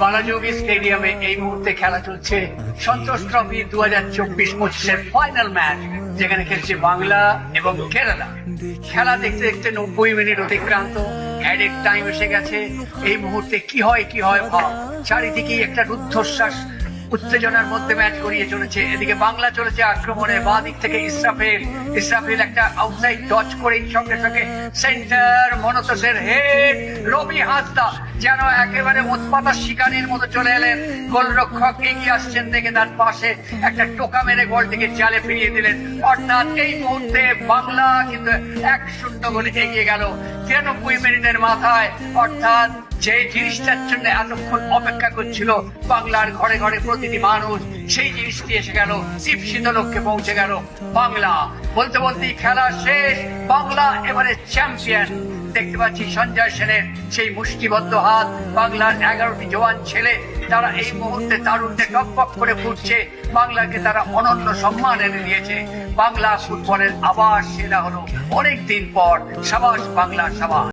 বালাযোগী স্টেডিয়ামে এই মুহূর্তে খেলা চলছে সন্তোষ ট্রফি 2024-25 ফাইনাল ম্যাচ, যেখানে খেলছে বাংলা এবং কেরালা। খেলা দেখতে দেখতে 90 মিনিট অতিক্রান্ত, অ্যাডেড টাইম এসে গেছে। এই মুহূর্তে কি হয় ভাব, চারিদিকে একটা রুদ্ধশ্বাস উত্তেজনার মধ্যে ম্যাচ গড়িয়ে চলেছে। এদিকে বাংলা চলেছে আক্রমণে, বাঁ দিক থেকে ইসরাফিল একটা আউটসাইড ডচ করে সঙ্গে সঙ্গে সেন্টার মনতোষের হেড, রবি হাসদা যেন একেবারে উৎপাতা শিকারীর মতো চলে এলেন। গোলরক্ষক এগিয়ে আসছেন দেখে তার পাশে একটা টোকা মেরে গোলটিকে জালে ফিরিয়ে দিলেন। অর্থাৎ এই মুহূর্তে বাংলা কিন্তু 1-0 গোলে এগিয়ে গেল 93 মিনিটের মাথায়। অর্থাৎ যে জিনিসটার জন্য এতক্ষণ অপেক্ষা করছিল বাংলার ঘরে ঘরে প্রতিটি মানুষ, সেই জিনিসটি এসে গেল, দীপশিত লক্ষ্যে পৌঁছে গেল বাংলা। বলতে বলতেই খেলা শেষ, বাংলা এবারে চ্যাম্পিয়ন। দেখতে পাচ্ছি সঞ্জয় সেনের সেই মুষ্টিবদ্ধ হাত, বাংলার 11টি জওয়ান ছেলে, তারা এই মুহূর্তে তারুণ্যে টকবক করে ফুটছে। বাংলাকে তারা অনন্য সম্মান এনে দিয়েছে। বাংলা ফুটবলের আবার সেরা হলো অনেকদিন পর। সাবাস বাংলা, সাবাস।